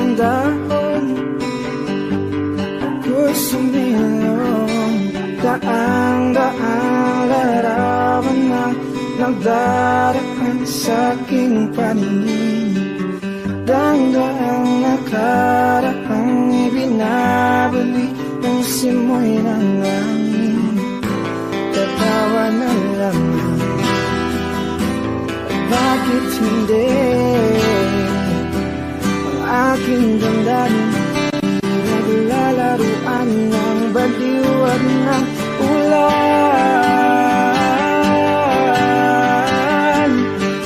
ng dahon, ako'y sumilong. Daang-daang larawan na nagdaraan sa aking paningin. Daang-daang nakaraang ibinabalik ng simoy ng langit. Tatawa na lamang, bakit hindi ang aking damdamin naglalaruan ng baliwan ng ulan?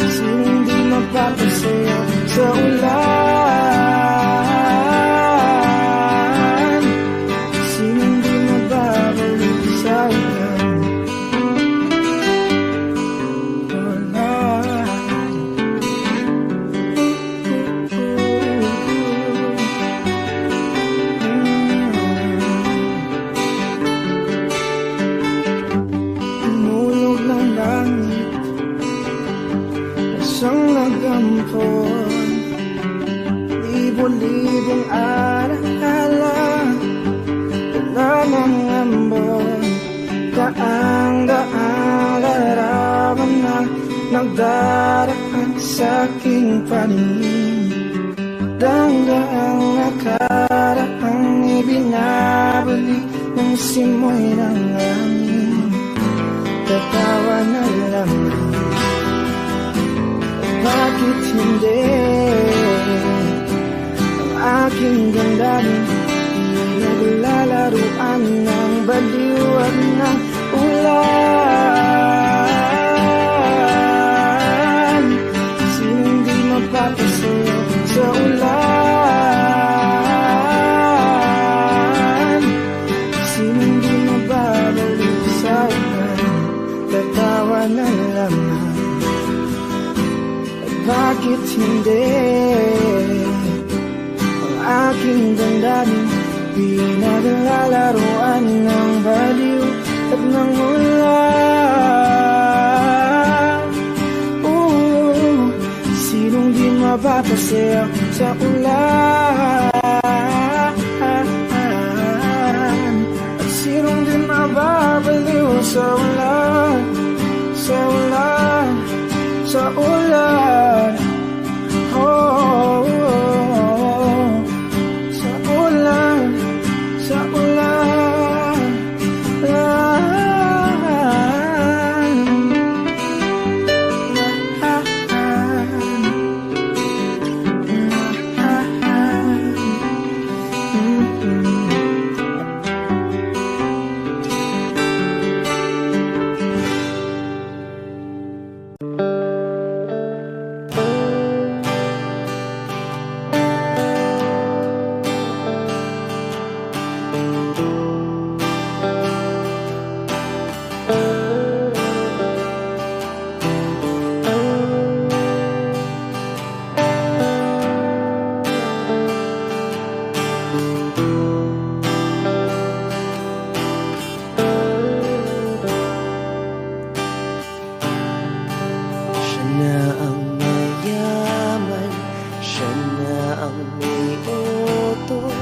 Sino hindi mapapasayaw sa ulan? Sino hindi mababalik sa ulan? Isang nagampon, libo-libong alaala, wala ng ambon. Daang-daang larawan na nagdaraan sa aking paningin. Daang-daang nakaraang ibinabalik ng simoy ng langit. Tatawa na lamang, bakit hindi ang aking damdamin naglalaruan ng baliwan ng ulan? Sino hindi mapapasayaw sa ulan? Sino hindi mababalik sa ulan? Tatawa na lamang, bakit hindi ang aking damdamin pinaglalaruan ng baliw at ng ulan? Sinong di mapapasayaw sa ulan? At sinong di mababaliw sa ulan? Sa ulan, sa ulan, oh, oh, oh. Sa ulan, sa ulan,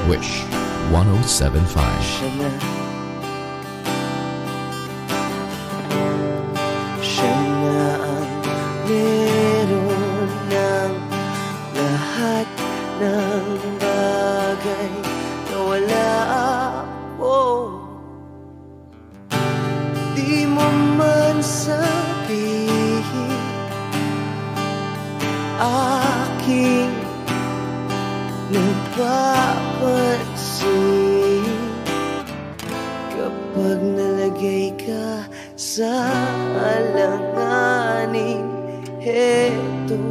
Wish 1075. Siya na ang meron ng lahat ng bagay na wala ako. Di mo man sabihin aking napapansin kapag nalagay ka sa alanganin. Heto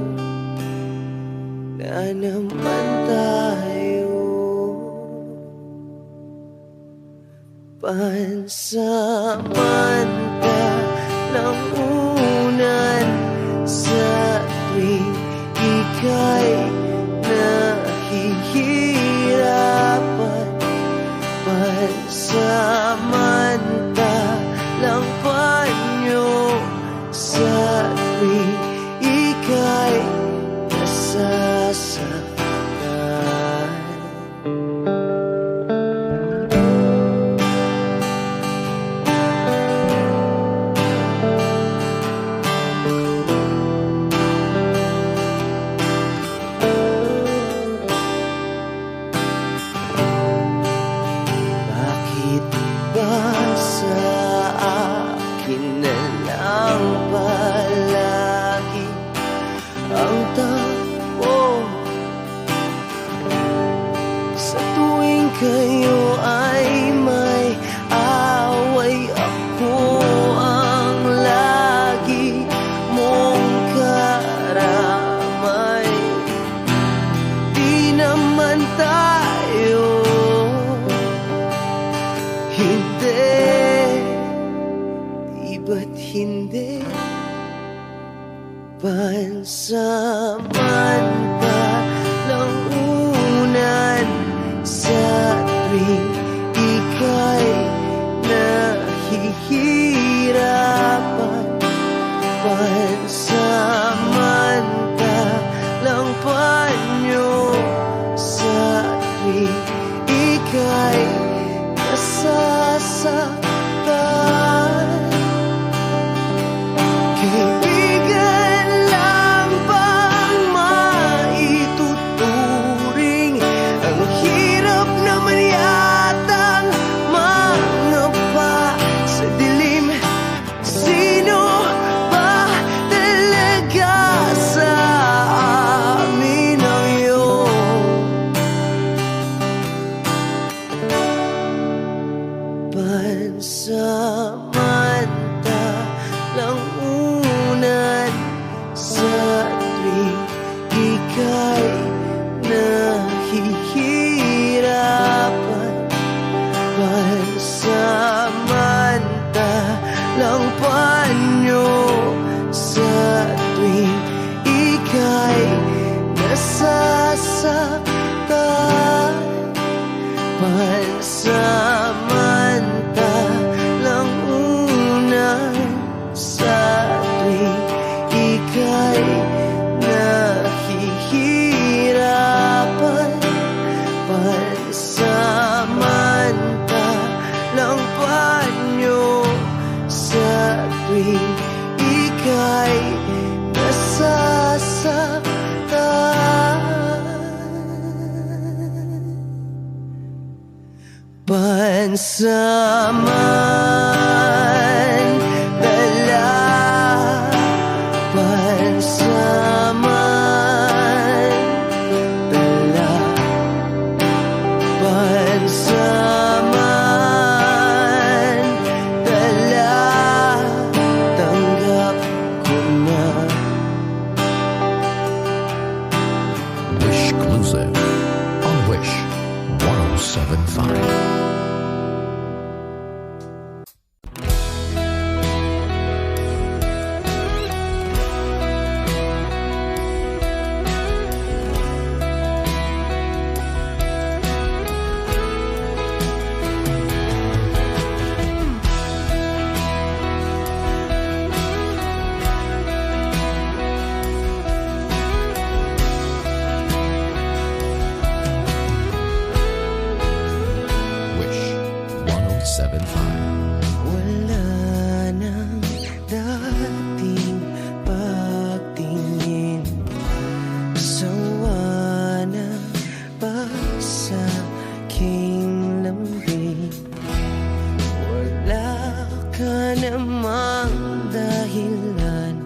na naman tayo, pansamantalang unan sa tuwing ika'y nahihirapan. Pansamantalang panyo sa tuwing ika'y nasasaktan. hindi pansamantalang unan sa tuwing ika'y nahihirapan. Pansamantalang panyo sa tuwing ika'y nasasaktan. Kaibigan lang bang maituturing? Ang hirap naman yatang mangapa sa dilim. Sino ba talaga sa amin ang iyong pansamantalang unan sa tuwing ika'y nahihirapan? Pansamantalang panyo sa tuwing ika'y nasasaktan. Pansamantalang unan sa tuwing ika'y nahihirapan. Pansamantalang panyo sa tuwing ika'y nasasaktan. Pansamantala, pansamantala, pansamantala, tanggap ko na. Wish Exclusive on Wish 107.5. Wish 107.5. Wala nang dating pagtingin, sawa na ba sa aking lambing? Wala ka namang dahilan,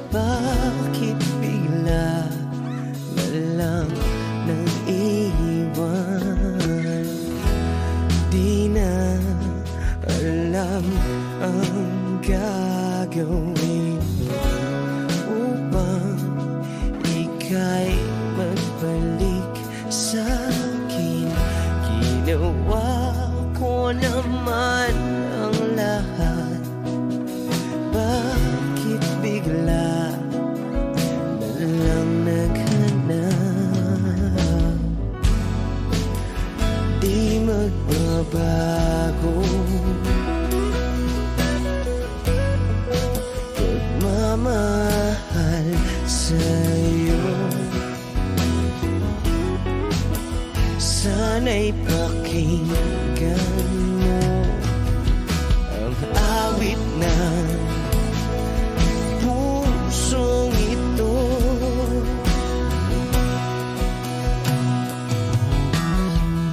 bakit bigla na lang nang iwan? Di na alam ang gagawin upang ika'y magbalik sa'kin. Ginawa ko naman ang lahat, bakit bigla na lang naghanap? Di magbabago pagmamahal sa'yo. Sana'y pakinggan mo ang awit ng pusong ito.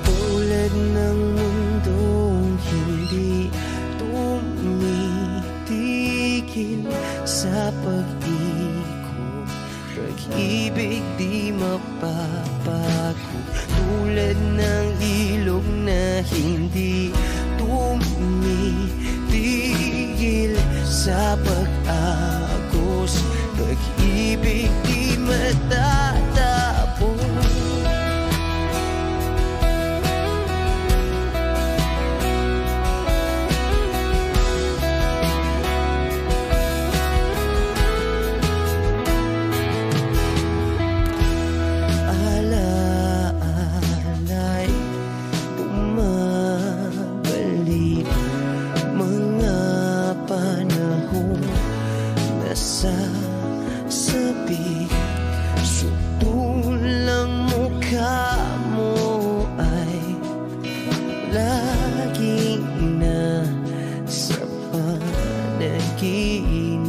Tulad ng mundong hindi tumitigil sa pag-ikot, pag-ibig di mapapago. Tulad ng ilog na hindi tumitigil sa pag-agos, pag-ibig di matatapos. panaginip.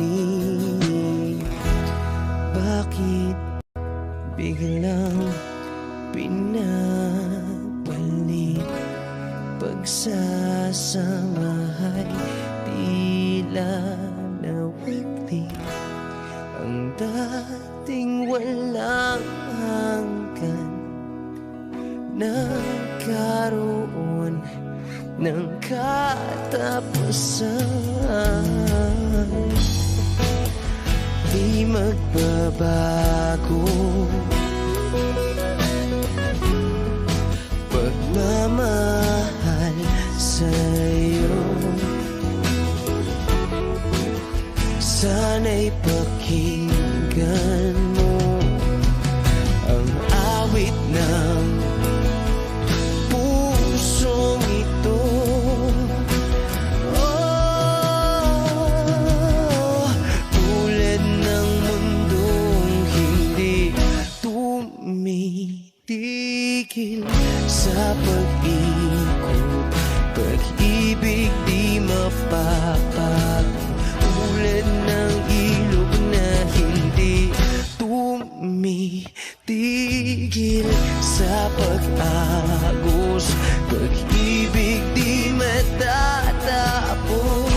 Bakit biglang pinabalik? Pagsasamahay tila nawagli. Ang dating walang hanggan nagkaroon ng katapusan. Di magbabago pagmamahal sa'yo. Sana'y pakinggan mo ang awit ng pusong ito. Oh, tulad ng mundong hindi tumitigil sa pag-ikot, pag-ibig di mapapago. Tulad ng ilog na hindi tumitigil sa pag-agos, pag-ibig di matatapos.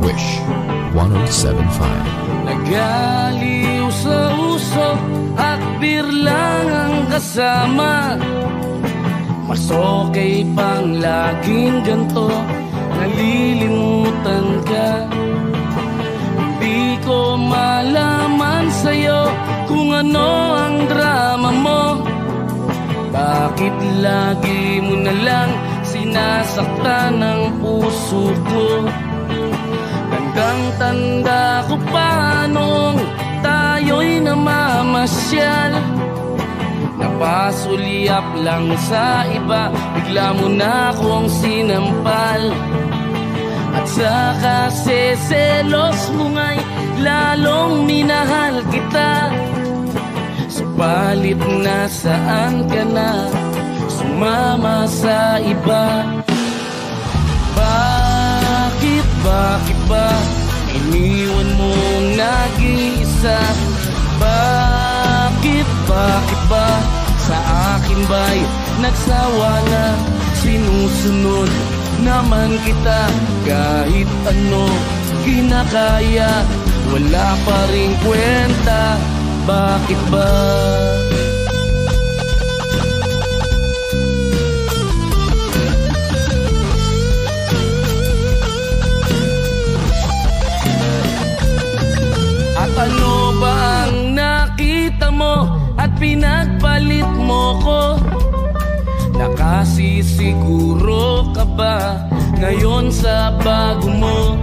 Wish 1075. Nagaliw sa usok at birlang ang kasama. Mas okay pang laging ganto, nalilimutan ka. Hindi ko malaman sa'yo kung ano ang drama mo. Bakit lagi mo na lang sinasaktan ang puso ko? Tandang-tanda ko pa nung tayo'y namamasyal. Napasulyap lang sa iba, bigla mo na akong sinampal. At saka seselos mo nga'y lalong minahal kita. Subalit nasaan ka na, sumama sa iba. Bakit ba iniwan mong nag-iisa? Bakit ba sa akin ba'y nagsawa na? Sinusunod naman kita kahit ano kinakaya, wala pa ring kwenta. Bakit ba? At ano ba ang nakita mo at pinagpalit mo ko? Nakasisiguro ka ba ngayon sa bago mo?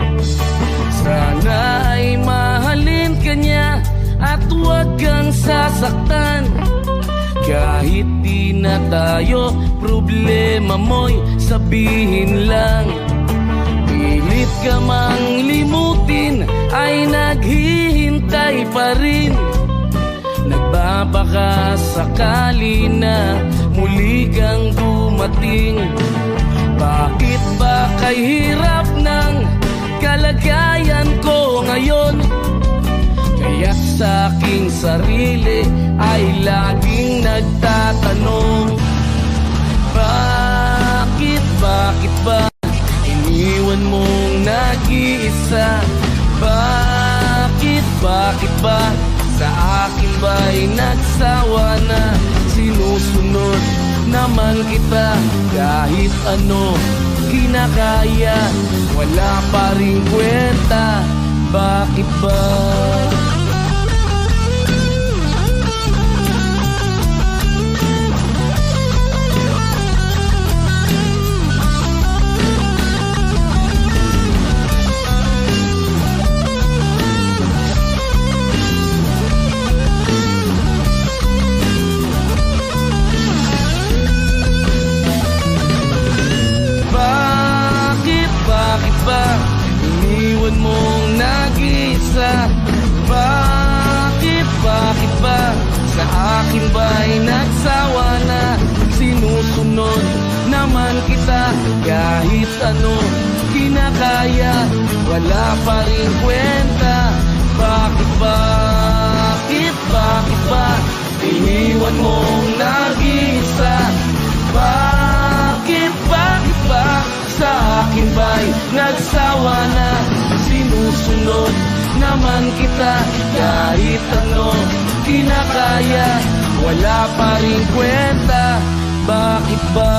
Sana ay mahalin ka niya at huwag kang sasaktan. Kahit di na tayo, problema mo'y sabihin lang. Pilit ka mang limutin ay naghihintay pa rin. Nagbabaka sakali na muli kang dumating. Bakit ba kay hirap ng kalagayan ko ngayon? Kaya sa aking sarili ay laging nagtatanong, bakit ba iniwan mong nag-iisa? Bakit ba sa akin ba'y nagsawa na? Sinusunod naman kita kahit ano kinakaya, wala pa rin kwenta. Bakit ba? Bakit ba iniwan mong nag-isa? Bakit ba sa akin ba'y nagsawa na? Sinusunod naman kita kahit ano kinakaya, wala pa rin kwenta. Bakit ba iniwan mong nag-isa? Bakit ba sa akin ba'y nagsawa na? Sinusunod naman kita kahit ano kinakaya, wala pa rin kwenta. Bakit ba?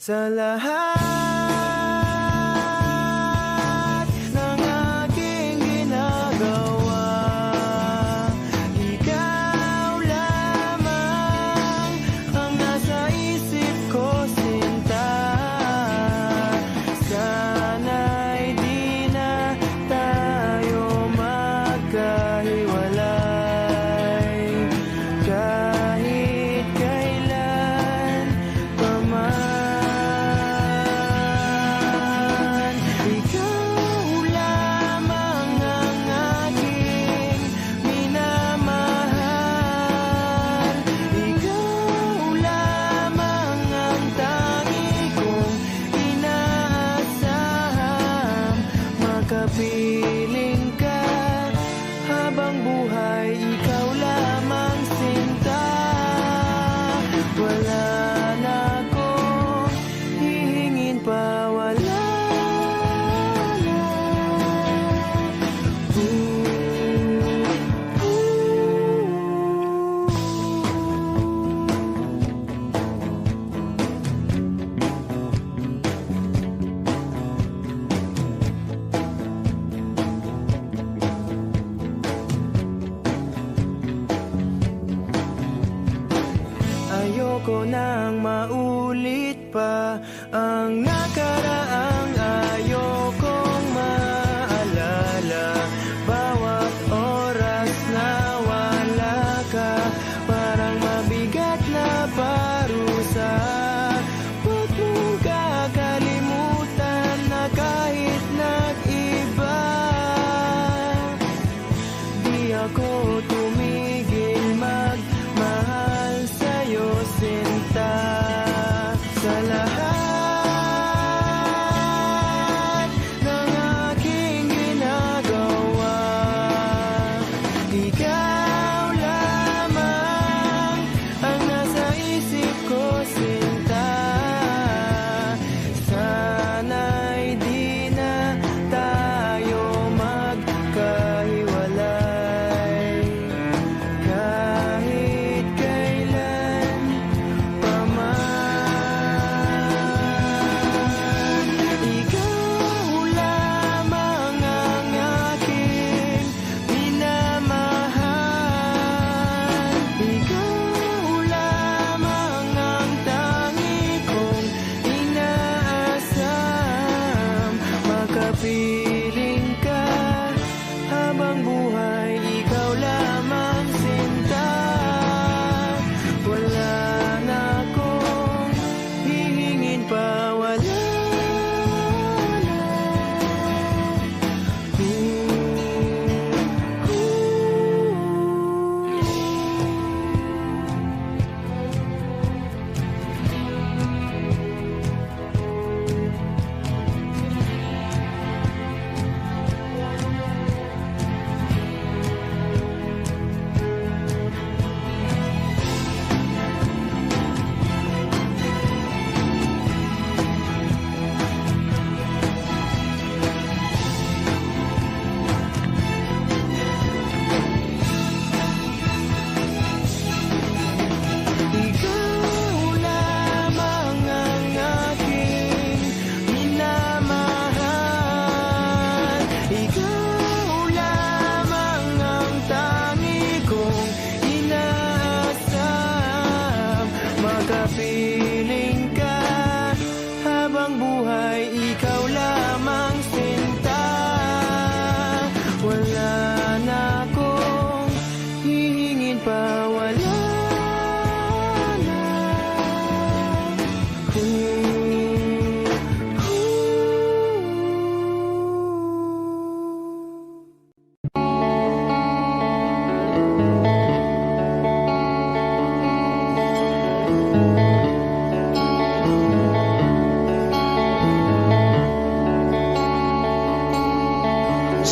Sa lahat ng aking ginagawa, ikaw lamang ang nasa isip ko, sinta. Sana'y di na tayo magkahiwalay kahit kailan pa man. Kapiling ka habang buhay, ikaw lamang, sinta. Wala na akong hihingin pa, wala na. Ayoko nang maulit pa ang nakaraang, ayokong maalala bawat oras na wala ka. Parang mabigat na parusa, huwag mong kakalimutan na kahit nag-iba, di ako tumigil magmahal sa'yo, sinta. Sa lahat ng aking ginagawa, ikaw lamang ang nasa isip ko, sinta. Sana'y di na tayo magkahiwalay kahit kailan pa man. Ikaw lamang ang aking minamahal, ikaw lamang ang tangi kong inaasam. Makapiling ka habang buhay, ikaw lamang, sinta. Wala na akong hihingin pa, wala na.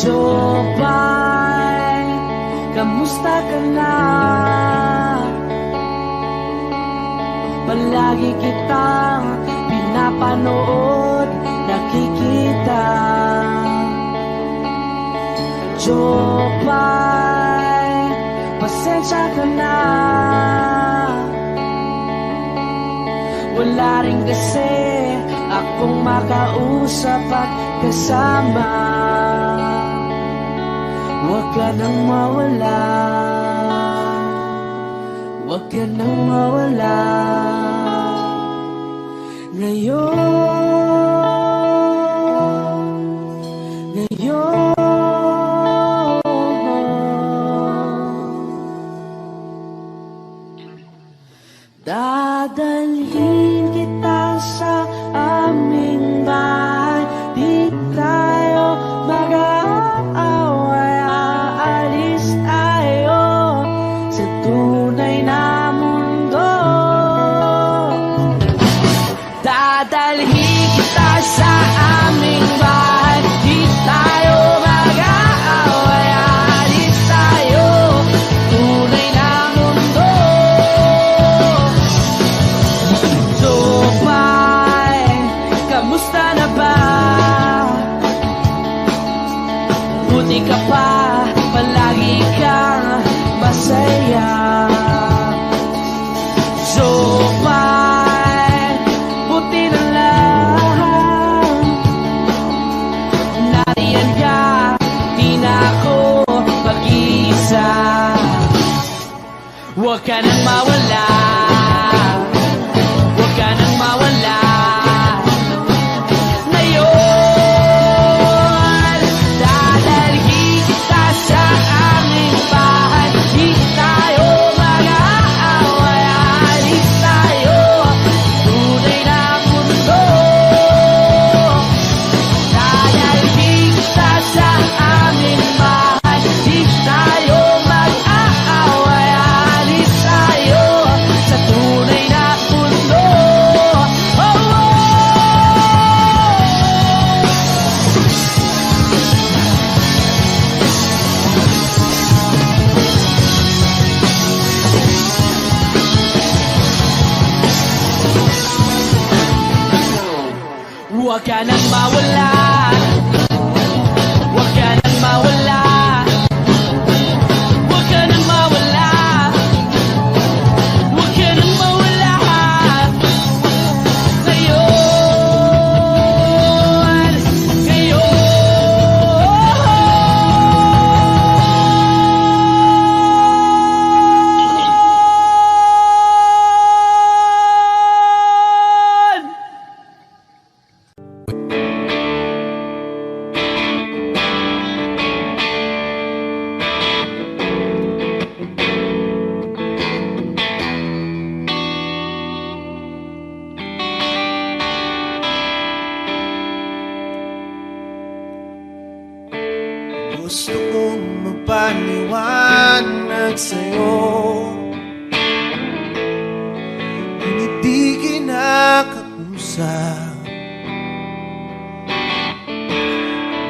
Jopay, kamusta ka na? Palagi kitang pinapanood, nakikita. Jopay, pasensya ka na. Wala rin kasi akong makausap at kasama. Huwag ka nang mawala, huwag ka nang mawala. Ngayon dadalhin kita sa aming bahay. Di tayo mag-aaway, aalis tayo sa tunay na mundo. Dadalhin kita sa aming bahay. Di tayo mag-aaway, aalis tayo tunay na mundo. Jopay, kamusta na ba? Buti ka pa, palagi kang masaya. Jopay, buti na lang nariyan ka, di na ako mag-iisa. Huwag ka nang mawala, huwag ka nang mawala. Ngayon, dadalhin kita sa aming bahay. Di tayo mag-aaway, aalis tayo tunay na mundo. Dadalhin kita sa aming bahay. Di tayo mag-aaway, aalis tayo sa tunay na mundo. Oh, oh. Huwag ka nang mawala, huwag ka nang mawala, huwag ka nang mawala, huwag ka nang mawala. Ngayon, ngayon. Gusto kong magpaliwanag sa'yo, ngunit di kinakausap.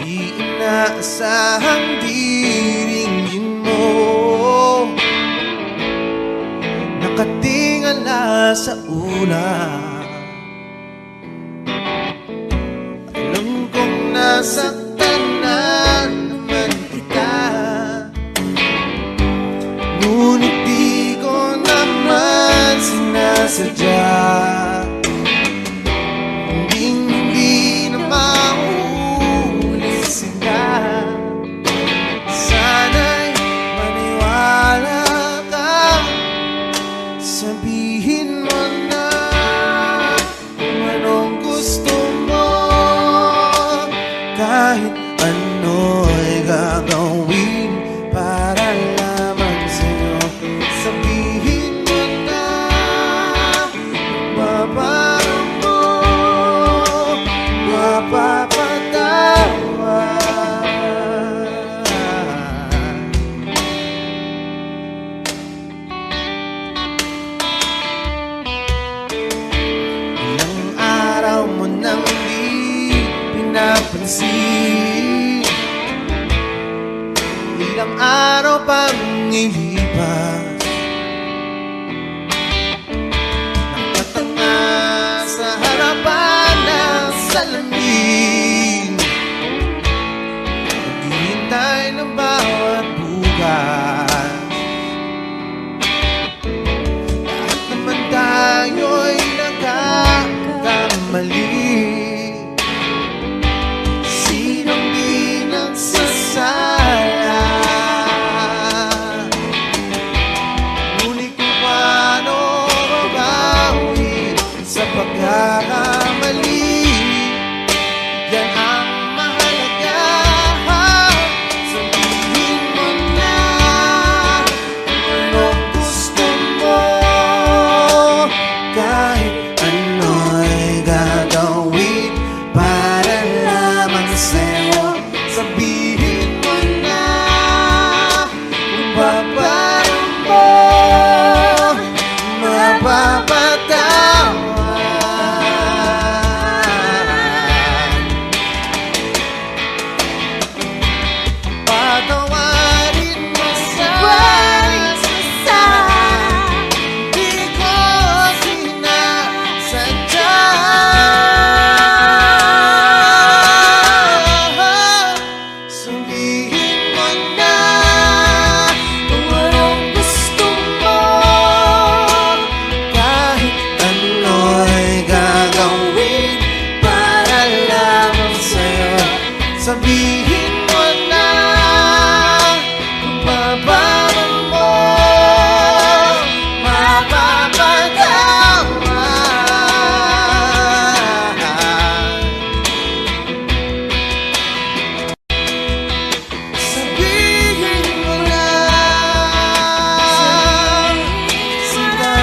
Di inaasahang diringgin mo, nakatingala sa ulap. Alam kong nasaktan na naman kita, ngunit di ko naman sinasadya. Hindi na mauulit sila. Sana'y maniwala ka, sabihin mo na kung anong gusto mo. Kahit ano'y gagawin para lamang sa'yo. Sabihin mo na babago mo, mapapatawa. Ilang araw mo nang di pinapansin, ilang araw pang ilipas, nakatanga sa harapan ng salamin, naghihintay ng bawat bukas. Lahat naman tayo'y nagkakamali. Sinong di nagsasala? Ngunit kung paano mabawi sa pagkakamali, yan ang mahalaga. Sabihin mo na kung anong gusto mo, kahit ano'y gagawin para lamang sa'yo. Sabihin mo na kung paano mo mapapatawan. Patawarin mo sa di ko sinasadya. Sabihin mo na kung anong gusto mo, kahit ano'y gagawin para lamang sa'yo. Sabihin mo na kung paano mo mapapatawan. Sabihin mo na sila.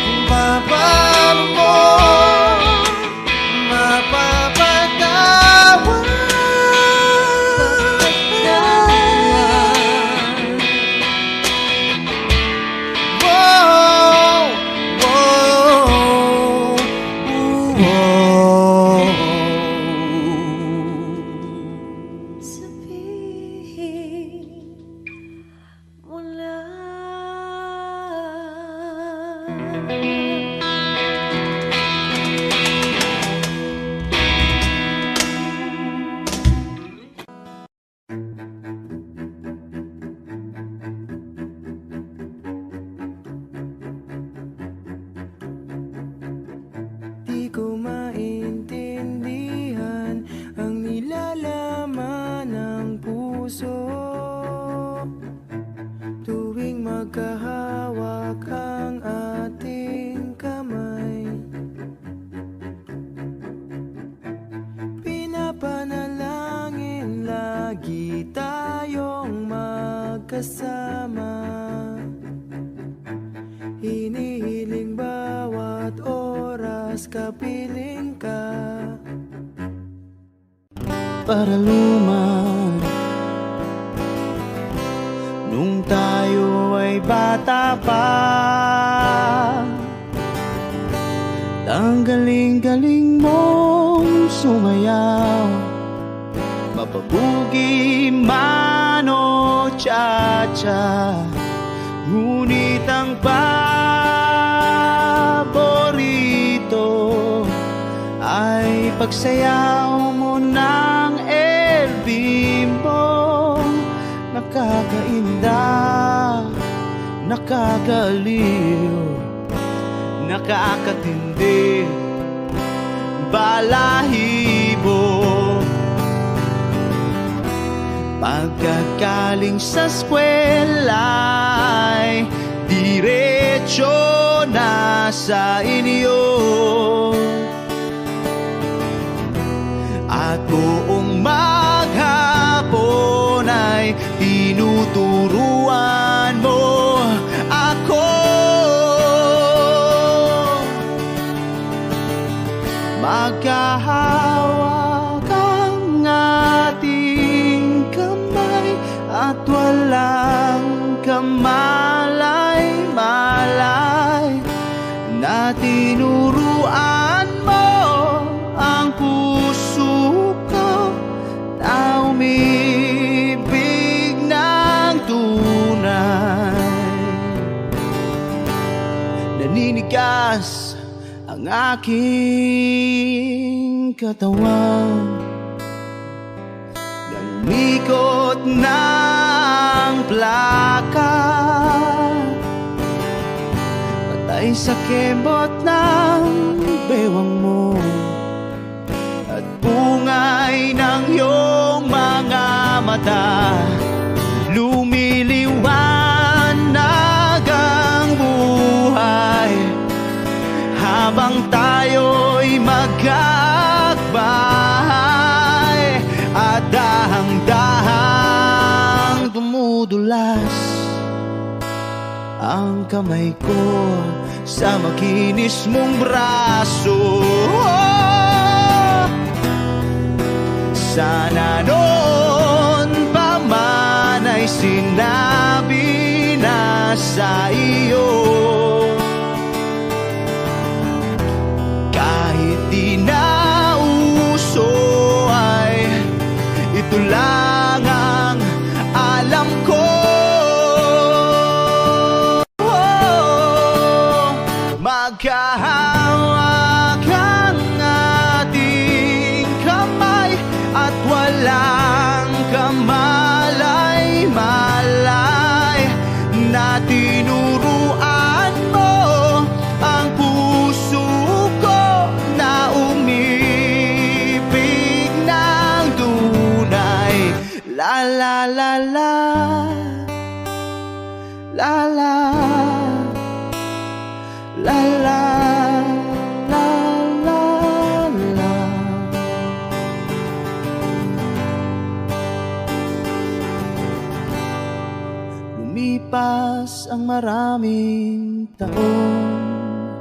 Kung paano mo mapapatawan. Whoa, whoa, whoa. Sabihin mo Di ko maintindihan ang nilalaman ng puso tuwing magkahawak ang ating kamay. Pinapanalangin lagi tayong magkasama. Hinihiling bawat oras kapiling ka para luman. Nung tayo ay bata pa, ang galing-galing mong sumayaw, mapabugi man o cha-cha. Ngunit ang paborito ay pagsayaw mo ng El Bimbo. Nakakainda, nakakaliw, nakakatindi, balahibo. Pagkagaling sa eskwela'y diretso na sa inyo, at buong maghapon ay tinuturuan mo ako. Magkahawak ang ating kamay at walang kamalay-malay na tinuruan naninigas ang aking katawan. Nanikot ng plaka, patay sa kembot ng bewang mo at bungay ng iyong mga mata. Lumiliwanag ang buhay habang tayo'y magkakbahay, at dahang-dahang dumudulas ang kamay ko sa makinis mong braso. Sana noon pa man ay sinabi na sa iyo, kahit di na uso ay ito lang ang alam ko. Magkahawak ang ating kamay at walang kamalay-malay, na tinuruan mo ang puso ko na umibig ng tunay. La la la la, la la, la la, la la, la. Lumipas ang maraming taon,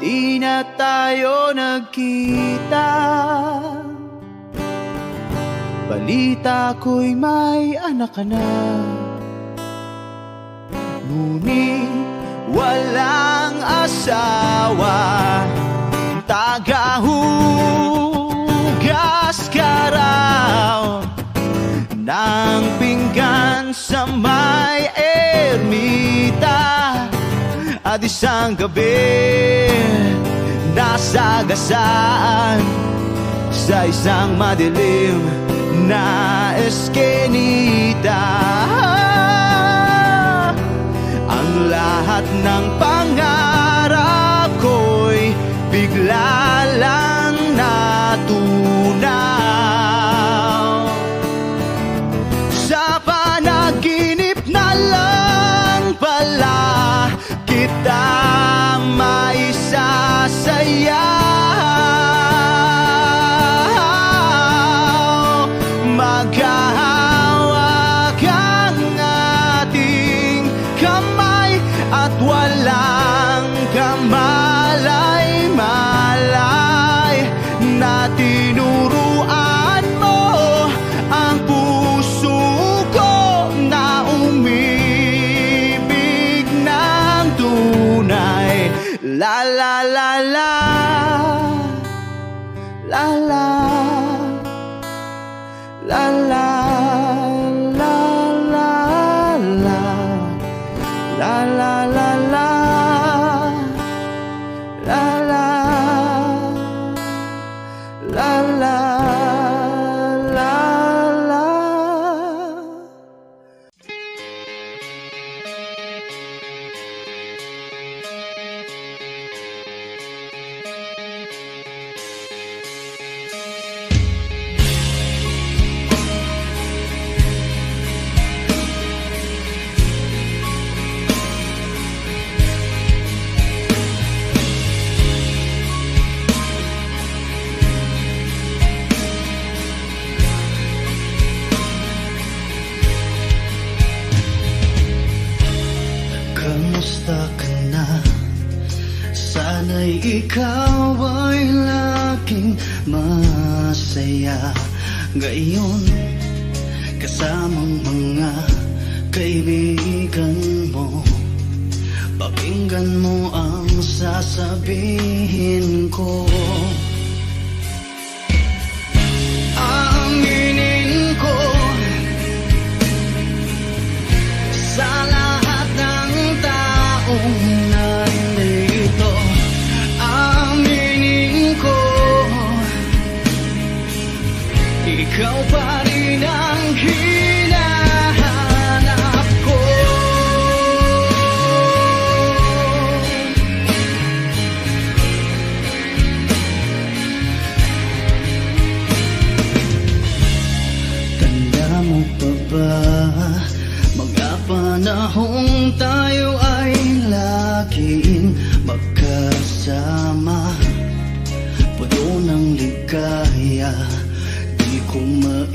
di na tayo nagkita. Balita ko'y may anak ka na, ngunit walang asawa. Tagahugas ka raw ng pinggan sa may ermita, at isang gabi nasagasaan sa isang madilim na eskenita. Ang lahat ng pangarap ko'y bigla lang natunaw. Sa panaginip na lang pala kita maisasayaw. Maghahawak ang ating kamay at walang kamalay-malay, na tinuruan mo ang puso ko na umibig ng tunay. La la la la, la la, la la, la la, la, la la la la, la la, la la, la la. Kamusta ka na? Sana'y ikaw ay laging masaya ngayon, kasamang mga kaibigan mo. Pakinggan mo ang sasabihin ko. Aminin ko sa lahat ng tao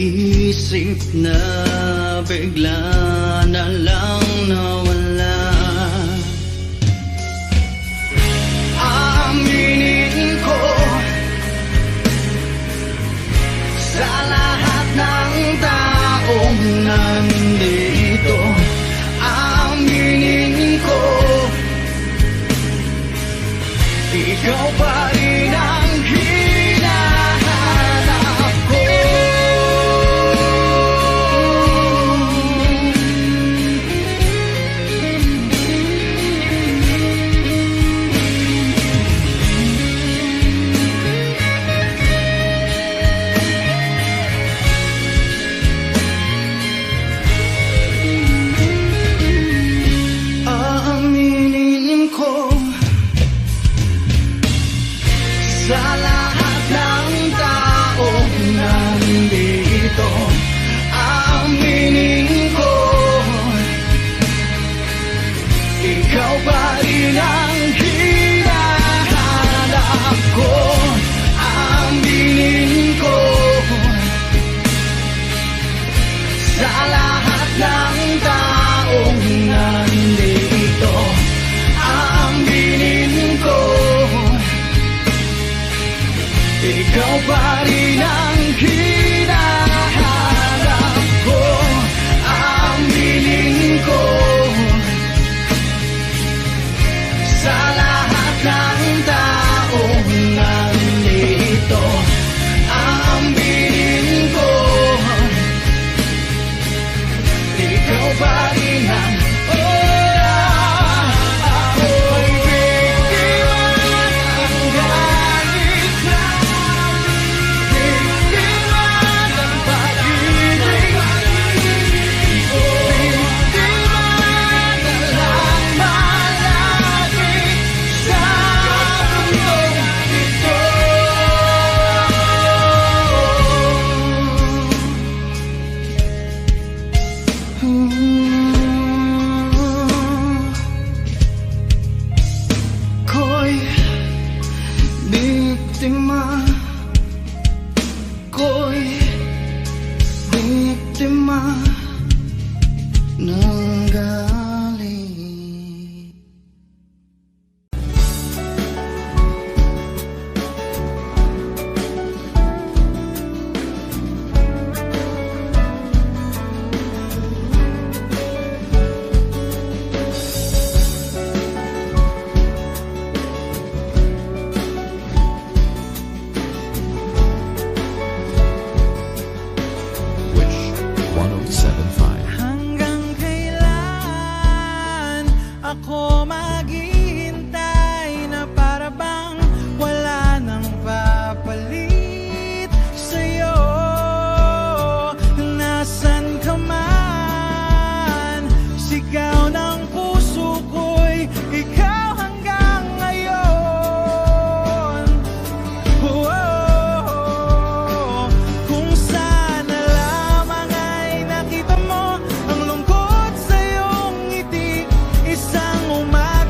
isip na bigla na lang nawala. Aminin ko sa lahat ng taong nandito, aminin ko ikaw pa rin ang hinahanap ko. Aaminin ko sa lahat ng taong nandito, aminin ko ikaw pa rin ang hinahanap ko. Aminin ko sa lahat ng taong nandito, aminin ko ikaw pa rin ang hinahanap ko. Aminin ko sa lahat ng taong nandito, aminin ko ikaw pa rin ang ako'y biktima ng galit na biktima ng pag-ibig, biktima na lang malagi sa mundong ito. Ko'y biktima, ko'y biktima ng galit. Wish 1075. Hanggang kailan ako maghihintay na para bang wala nang papalit sa'yo? Nasaan ka man, sigaw ng puso ko'y ikaw hanggang ngayon. Kung sana lamang ay nakita mo ang lungkot sa iyong ngiti, isang umaga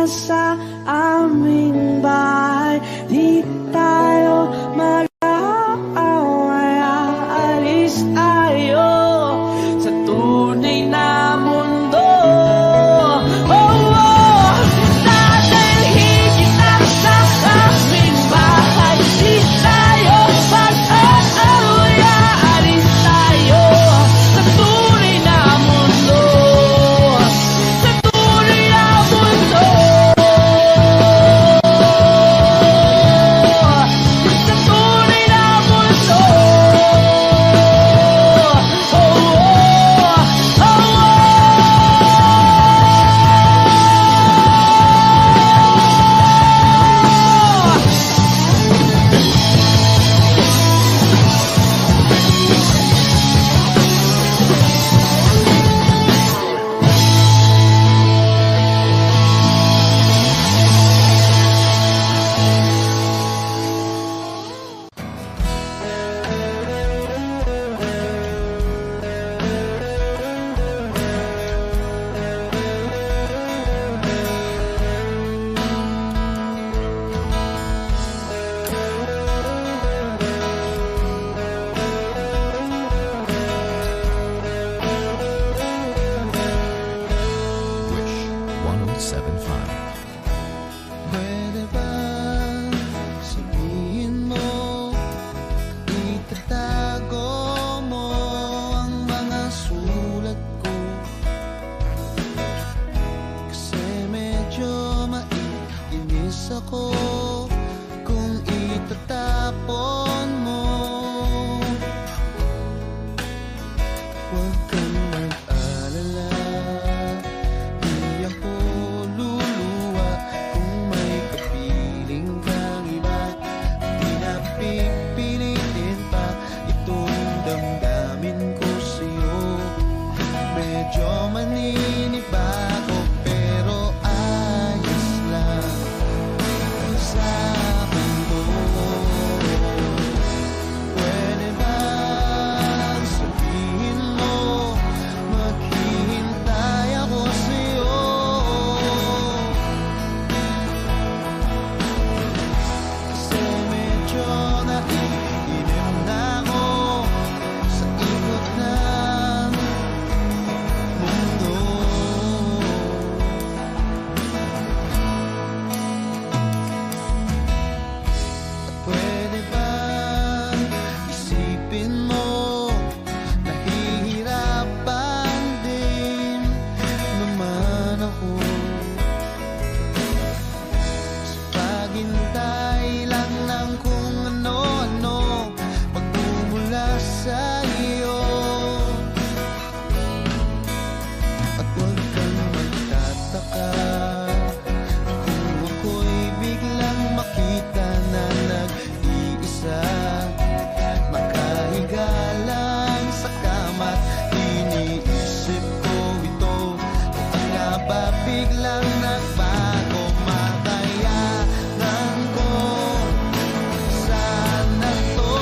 sa aming bahay. Di tayo mag-aaway, aalis tayo sa tunay na mundo. Dahil higit na sa aming bahay, di tayo mag-aaway, aalis tayo sa tunay na mundo. Sa tunay na mundo. Sa tunay na mundo. Wish 1075. Pwede ba sabihin mo, itatago mo ang mga sulat ko? Kasi medyo maiinis ako kung itatapon mo. Huwag kang mag-alala, di ako luluwa kung may kapiling kang iba. Di na pipilitin pa itong damdamin ko sa'yo. Medyo maninibago pero ayos lang sa mundo. Pwede ba sabihin mo, maghihintay ako sa'yo? Kasi medyo naiinim na ako sa ikot ng mundo. Pwede ba isipin mo, nahihirapan din naman ako sa paghintay lang ng kung ano-ano pagmumula sa iyo. At huwag kang magtataka kung ako'y biglang makita na nag-iisa, nakahiga lang sa kama't iniisip ko ito. Kung nga ba biglang nagbago, makayanan ko sana to.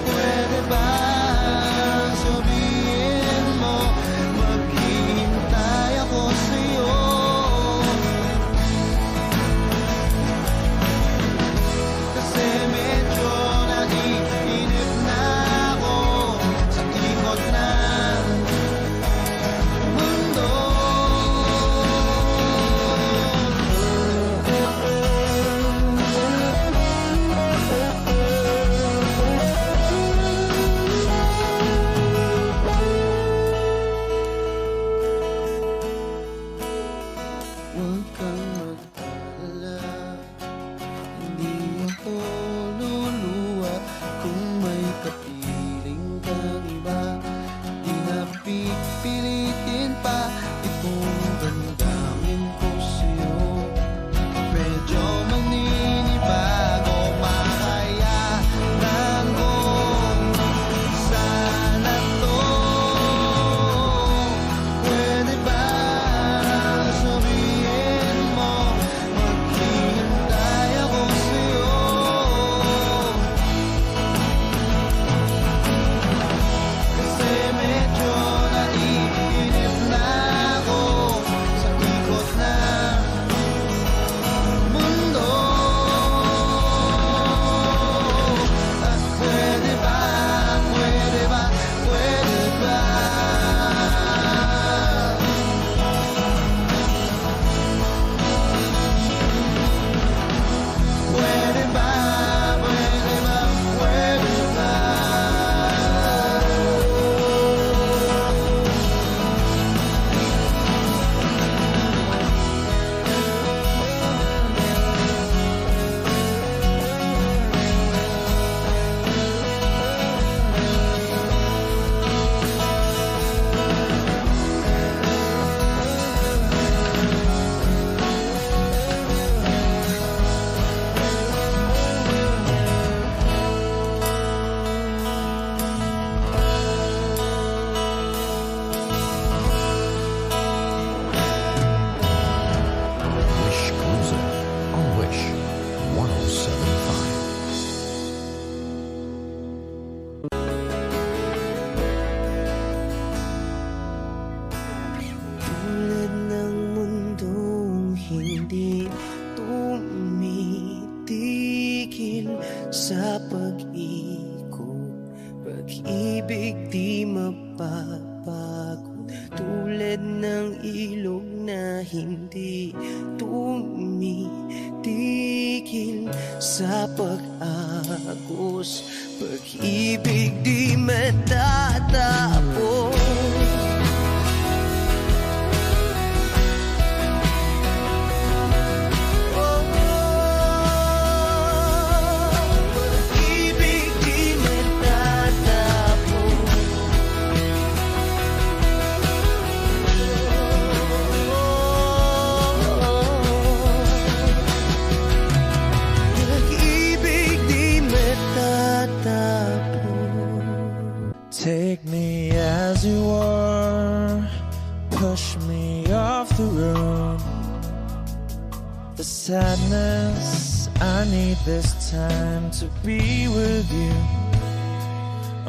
Pwede ba sabihin mo, maghihintay ako sa'yo? Kasi medyo naiinip na ako sa ikot ng mundo. Huwag kang mag-alala, hindi ako luluwa kung may kapiling kang iba. Di na pipilitin pa itong damdamin ko sa'yo. Medyo maninibago, makayanan ko sana to. Pwede ba sabihin mo, pagbabago, tulad ng ilog na hindi tumitigil sa pag-agos. Pag-ibig di matatapos. Take me as you are, push me off the road. The sadness, I need this time to be with you.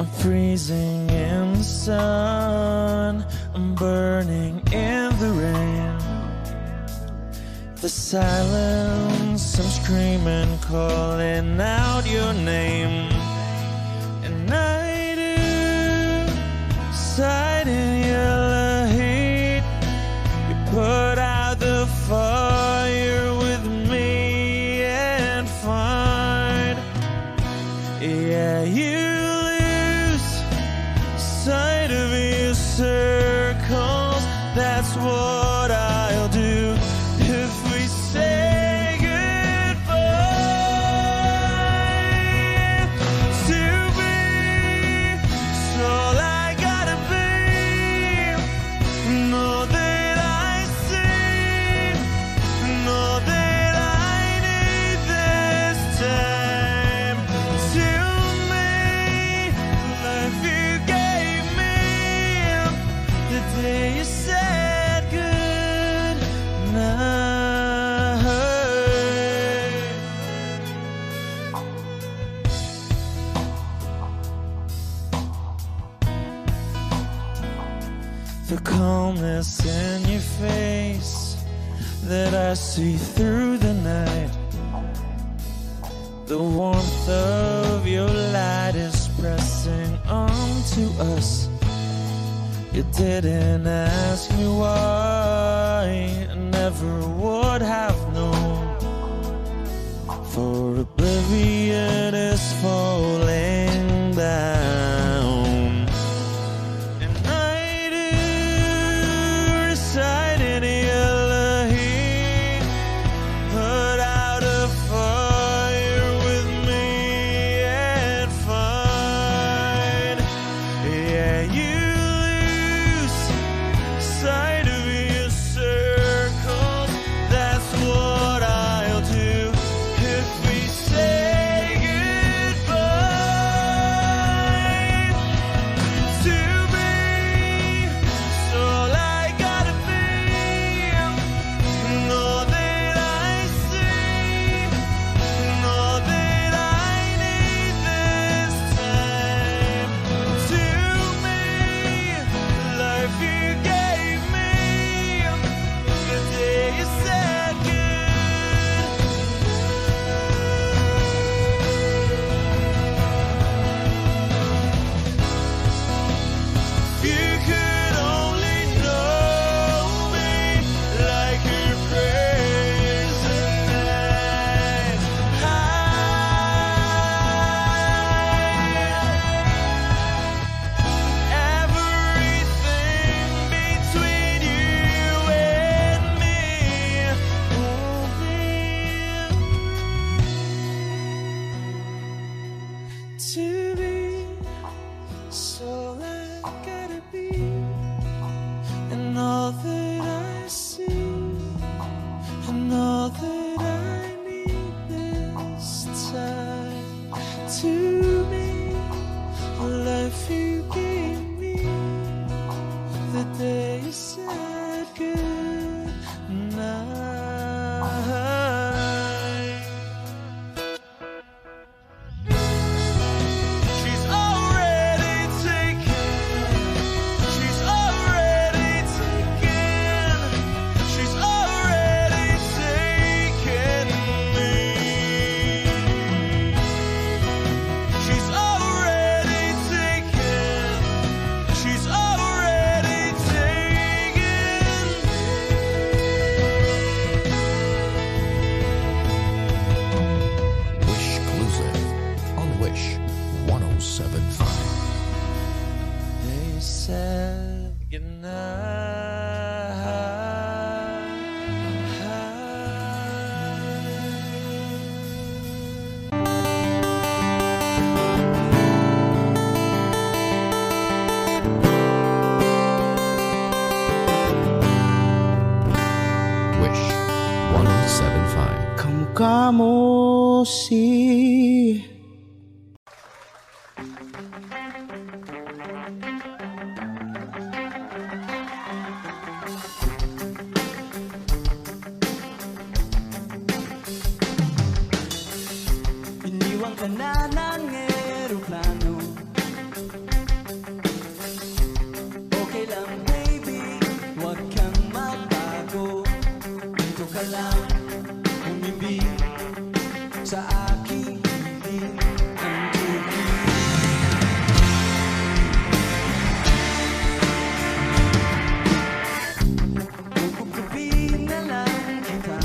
I'm freezing in the sun, I'm burning in the rain. The silence, I'm screaming, calling out your name. And I do sight in your heat. You put out the fire with me and find, yeah, you lose sight of your circles. That's what I'll do if we say goodbye. To be all I gotta be, know that I see, know that I need this time. To me, life you gave me, the day you said good night. The calmness in your face that I see through the night. The warmth of your light is pressing onto us. You didn't ask me why, I never would have known. For oblivion is falling down. And I do reside in your heat. Put out a fire with me and find, yeah, you lose sight of your circles. That's what I'll do if we say goodbye. To be all I gotta be, know that I see, know that I need this time. To me, life you gave me, the day you said good. You could only know me like your prayers at night. Everything between you and me won't be to be. So I gotta be, and all that I see, and all that I need this time. To me, life you gave me, the day you said good night. She's already taken. She's already taken. She's already taken. 107.5. Kamukha mo si iniwan ka na ng eroplano. Okay lang baby, huwag kang magbago. Dito ka lang umibig sa aking piling ang tubig. Kukupin na lang kita.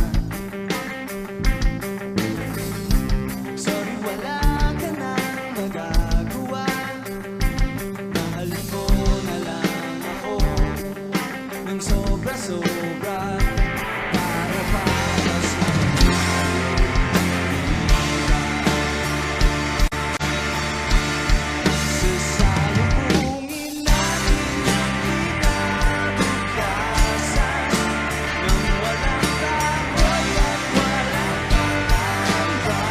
Sorry, wala ka nang magagawa. Mahalin mo na lang ako ng sobra-sobra. Para sa sasalubungin natin ang kinabukasan nang walang takot at walang pangamba.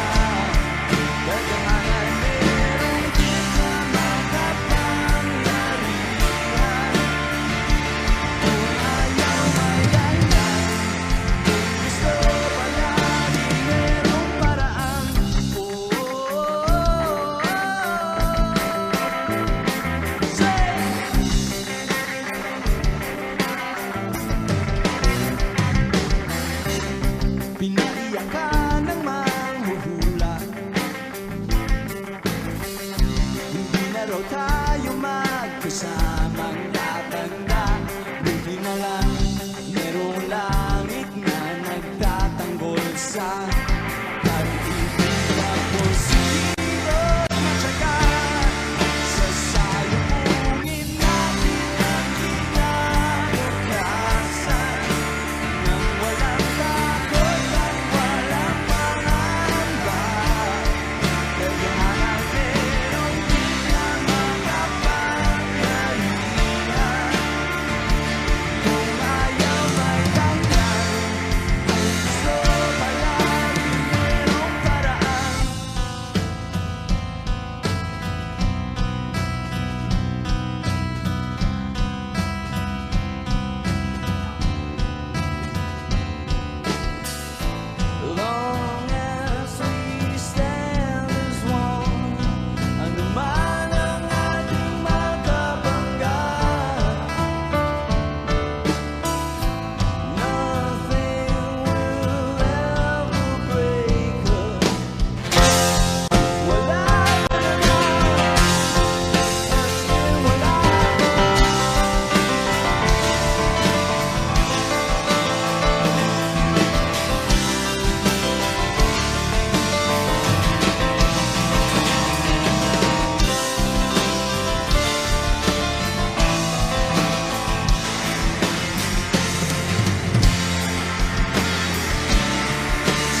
Dagangan meron din na makapangyarihan. Kung ayaw may dahilan, kung gusto palagi merong paraan. Pinaiyak ka ng manghuhula. Hindi na raw tayo magkasamang tatanda. Buti na lang merong langit na nagtatanggol sa pag-ibig. Ako sino matyaga. Sasalubungin natin ang kinabukasan nang walang takot at walang pangamba. Dagangan merong din na makapangyarihan. Kung ayaw may dahilan, kung gusto palagi merong paraan. Long as we stand as one, ano man ang ating makabangga, nothing will ever break us. Wala ka na lang, as in wala.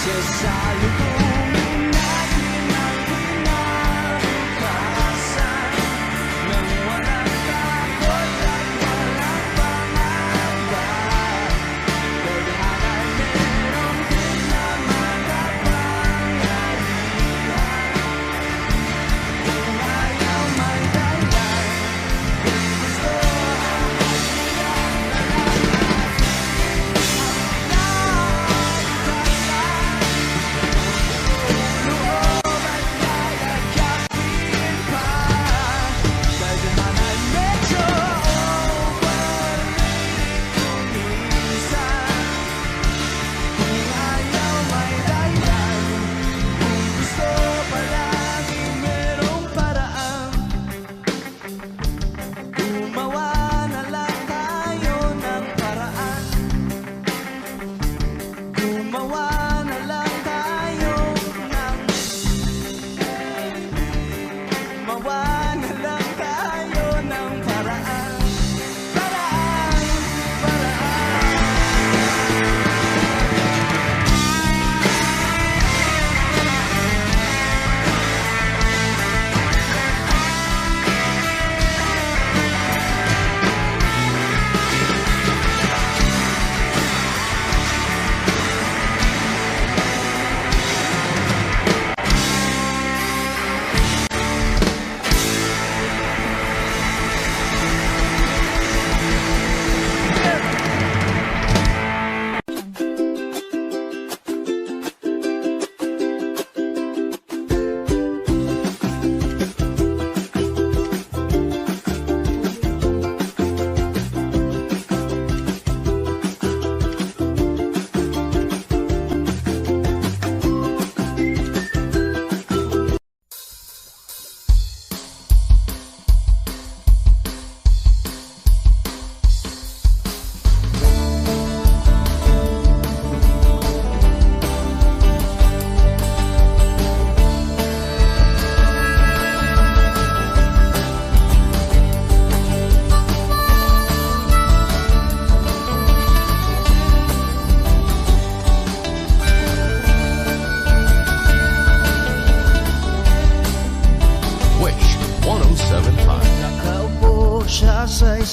Sasalubungin natin ang kinabukasan nang walang takot at walang pangamba. Dagangan meron din na makapangyarihan. Kung ayaw may dahilan, kung gusto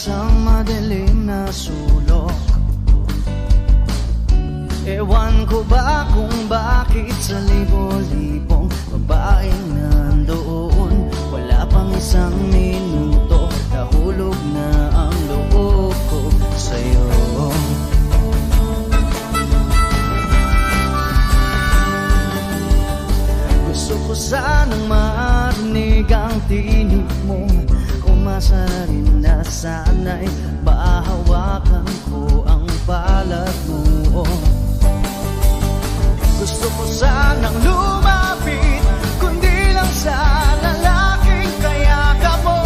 isang madilim na sulok. Ewan ko ba kung bakit sa libo-libong babaeng nandoon, wala pang isang minuto, nahulog na ang loob ko sa'yo. Gusto ko sanang marinig ang tinig mo, umasa rin na sana'y mahawakan ko ang balat mo. Gusto ko sanang lumapit, kundi lang sa lalaking kayakap mo.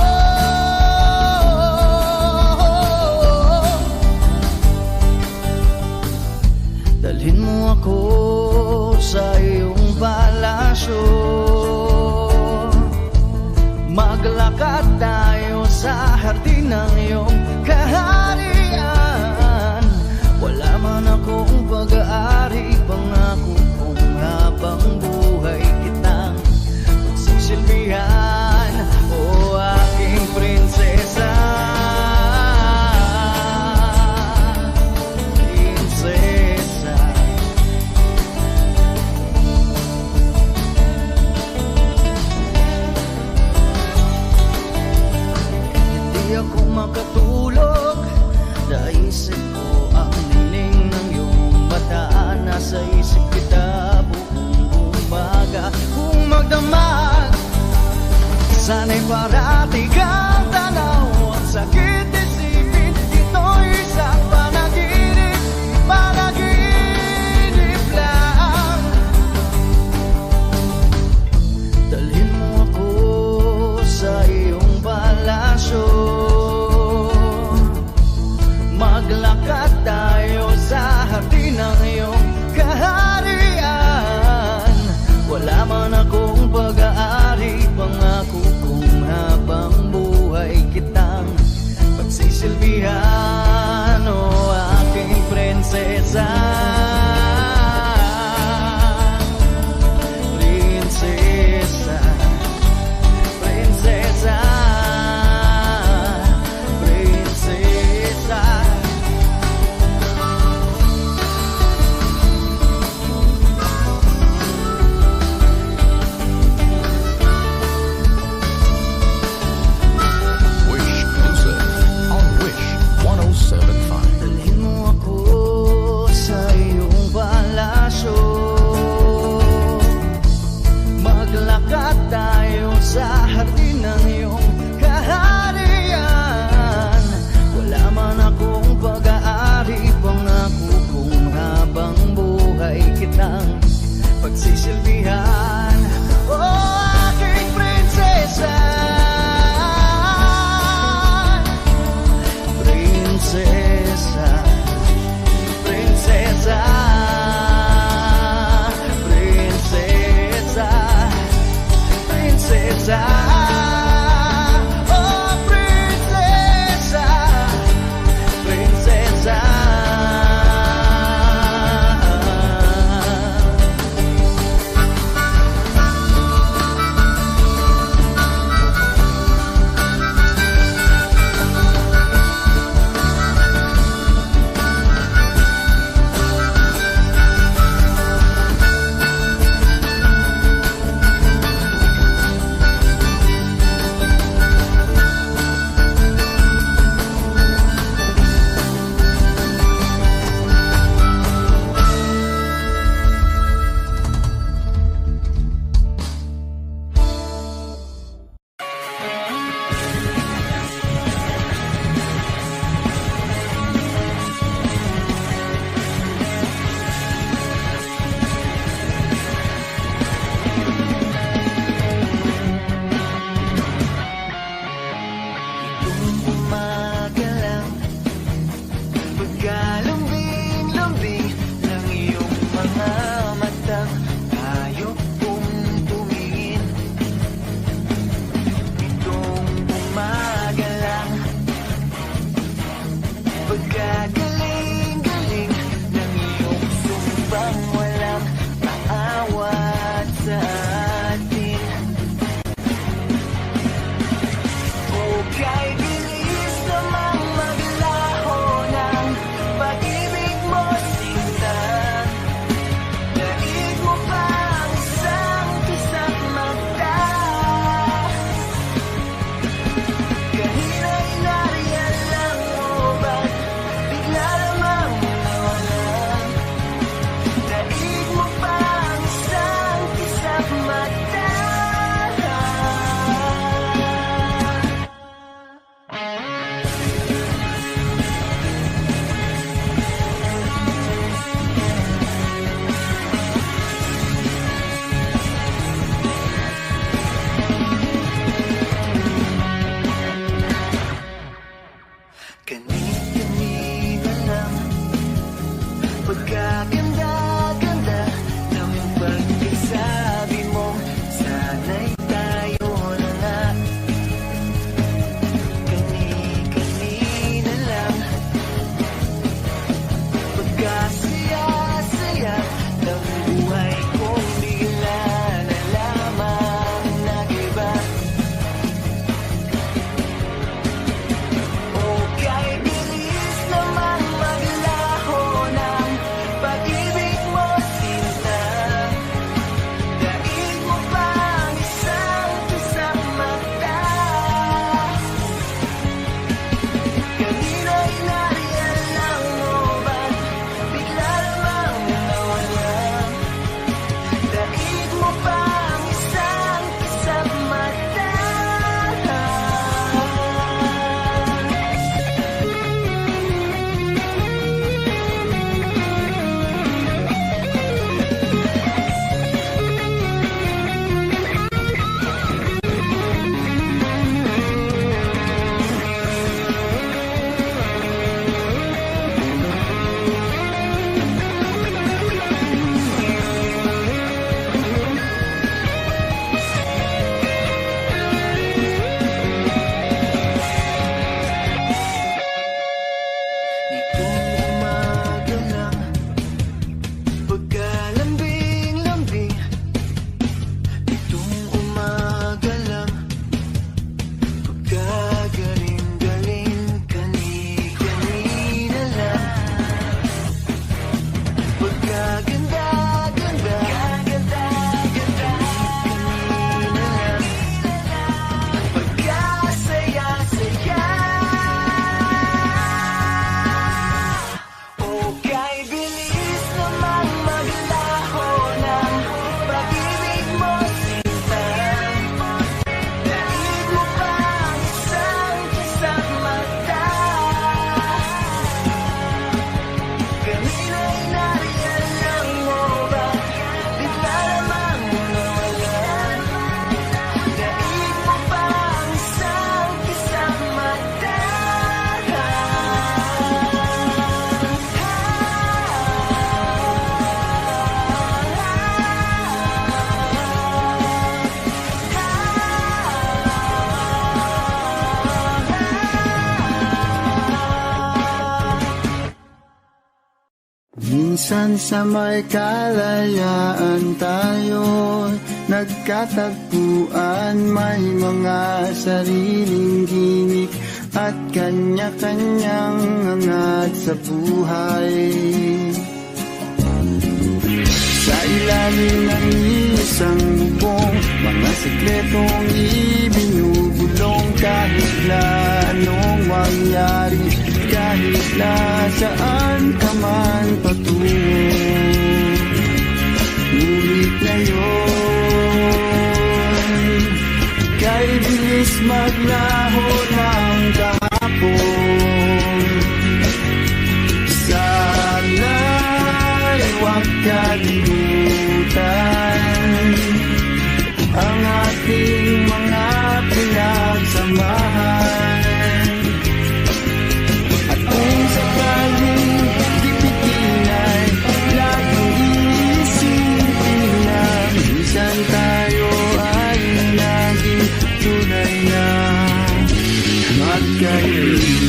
Dalhin mo ako sa iyong palasyo, maglakad tayo sa hardin ng iyong kaharian. Wala man akong pag-aari, pangako kong habang buhay kitang magsisilbihan, o aking prinsesa. Prinsesa. Hindi ako makatulog, naisip ko ang nining ng iyong mata. Nasa isip kita buong umaga, kung magdamag sana'y parati kang tanaw. Ang sakit isipin, ito'y isang panaginip, panaginip lang. Dalhin mo ako sa iyong palasyo, maglakad tayo sa hardin ng iyong kaharian. Wala man akong pag-aari, pangako kong habang buhay kitang pagsisilbihan, o aking prinsesa. Prinsesa. Prinsesa. Prinsesa. Wish Music on Wish 107.5. Dalhin mo ako sa iyong palasyo, maglakad tayo sa hardin ng iyong kaharian. Wala man akong pag-aari, pangako kong habang buhay kitang pagsisilbihan, o aking prinsesa. Prinsesa. Prinsesa. Prinsesa. Prinsesa. Oh, prinsesa. Prinsesa. Kay bilis namang minsan sa may kalayaan tayo nagkatagpuan, may mga sariling gimik at kanya-kanyang angat sa buhay. Sa ilalim ng isang bubong, mga sikretong ibinubulong, kahit na anong mangyari, kahit na saan ka man patungo. Ngunit ngayon, kay bilis maglaho ng kahapon. Sana'y huwag kalimutan ang ating mga pinagsamahan. At kung sakaling dipitin ay laging iisipin na minsan tayo ay naging tunay na magkaibigan.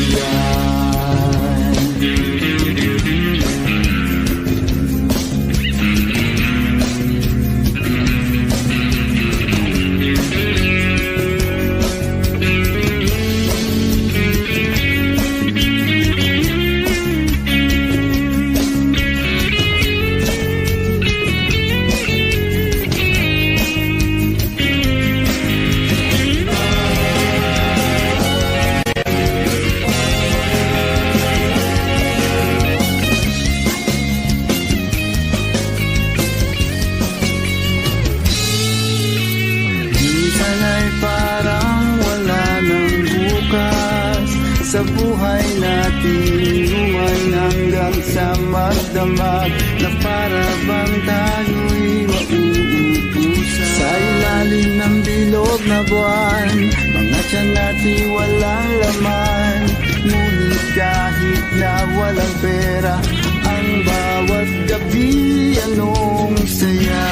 Sa buhay natin, luman hanggang sa magdamag, na para bang tayo'y mauubusan. Sa ilalim ng bilog na buwan, mga tiyan natin walang laman. Ngunit kahit na walang pera, ang bawat gabi anong saya.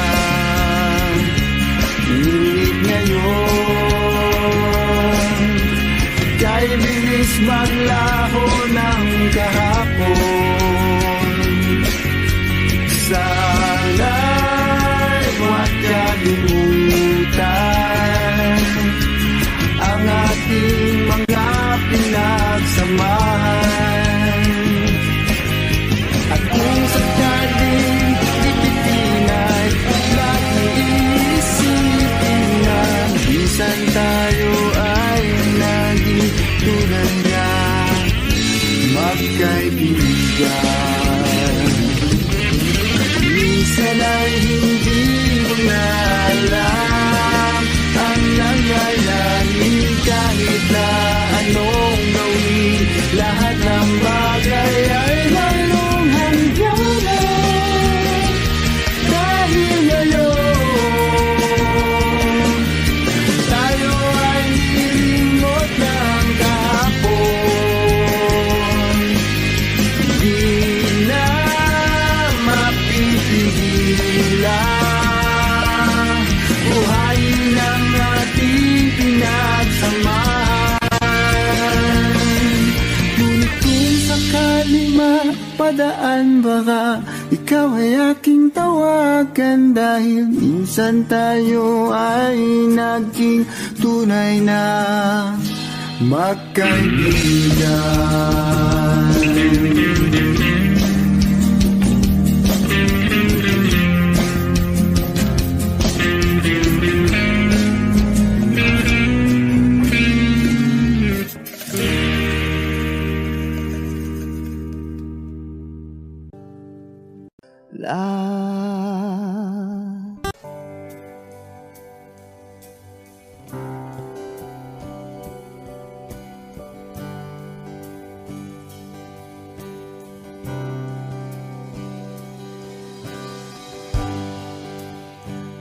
Ngunit ngayon, kay bilis maglaho ng kahapon. Sana'y huwag kalimutan ang ating mga pinagsamahan. At kung sakaling dipitin ay laging iisipin na minsan tayo ay naging tunay na magkaibigan. Minsan ay hindi mo na alam ang nangyayari, kahit na anong gawin, lahat ng bagay ay lalong hangganan. Dahil ngayon, tayo ay nilimot ng kahapon. Di na mapipigilan, buhayin ang ating pinagsamahan. Ngunit kung sakali mapadaan, baka ikaw ay aking tawagan, dahil minsan tayo ay naging tunay na magkaibigan.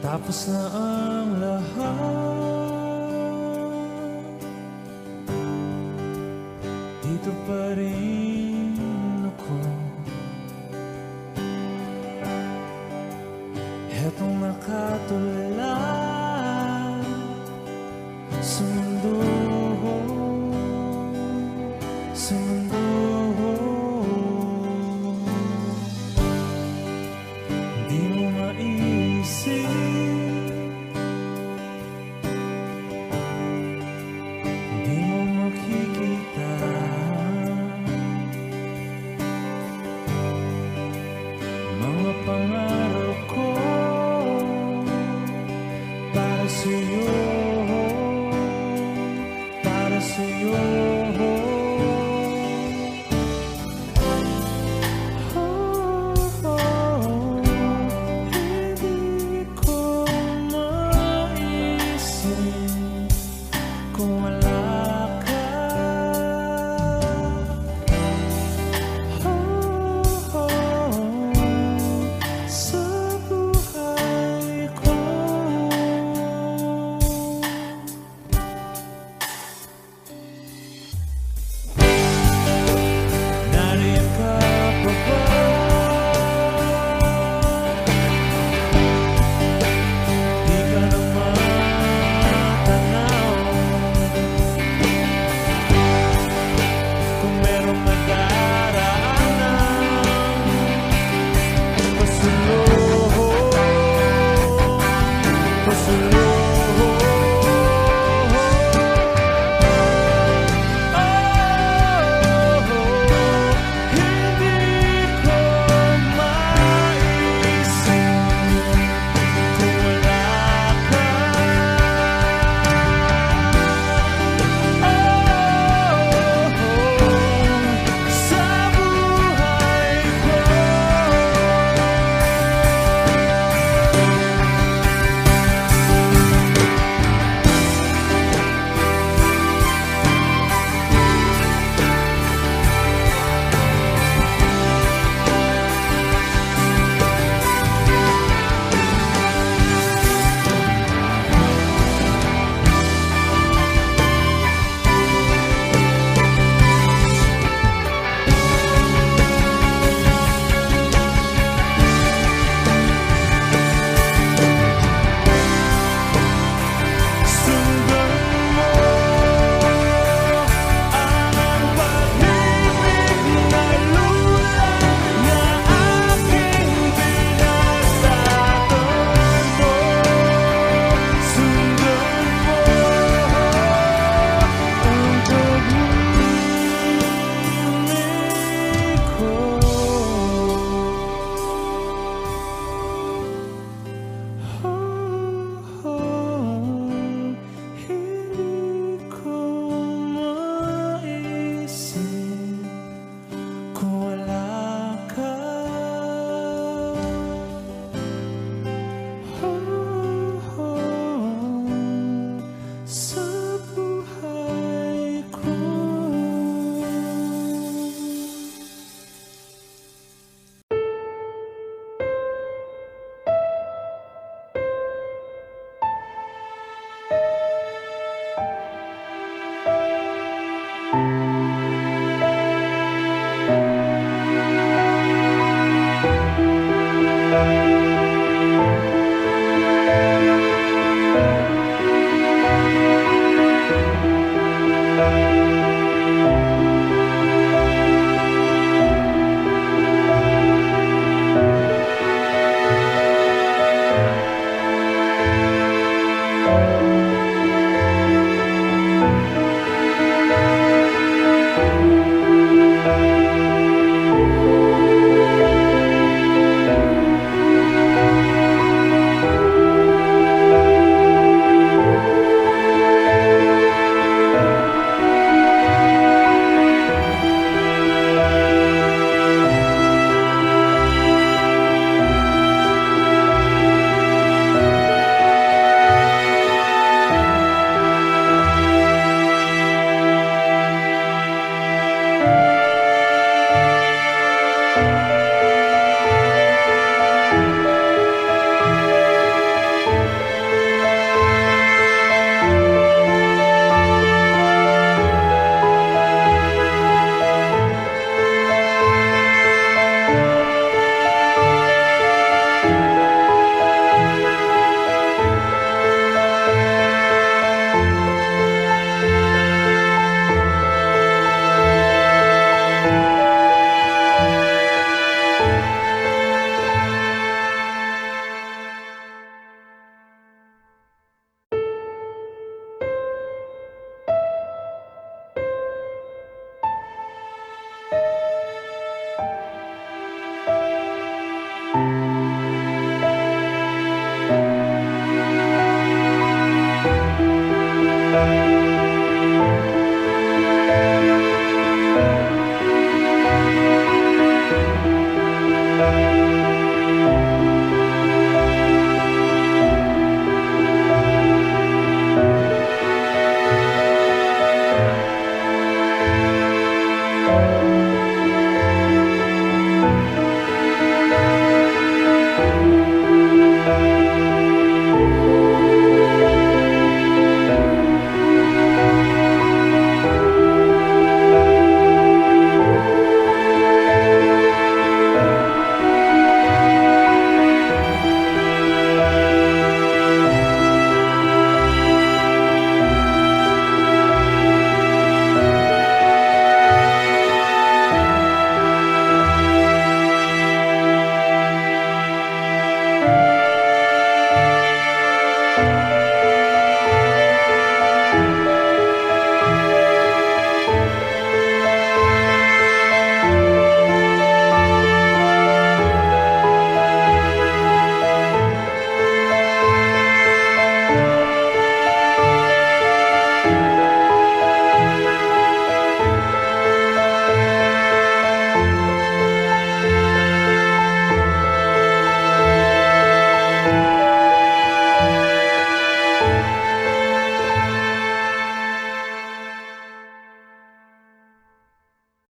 Tapos na ang lahat, dito pa rin ako. Hetong nakatulala sa mundo, sa mundo. sa'yo.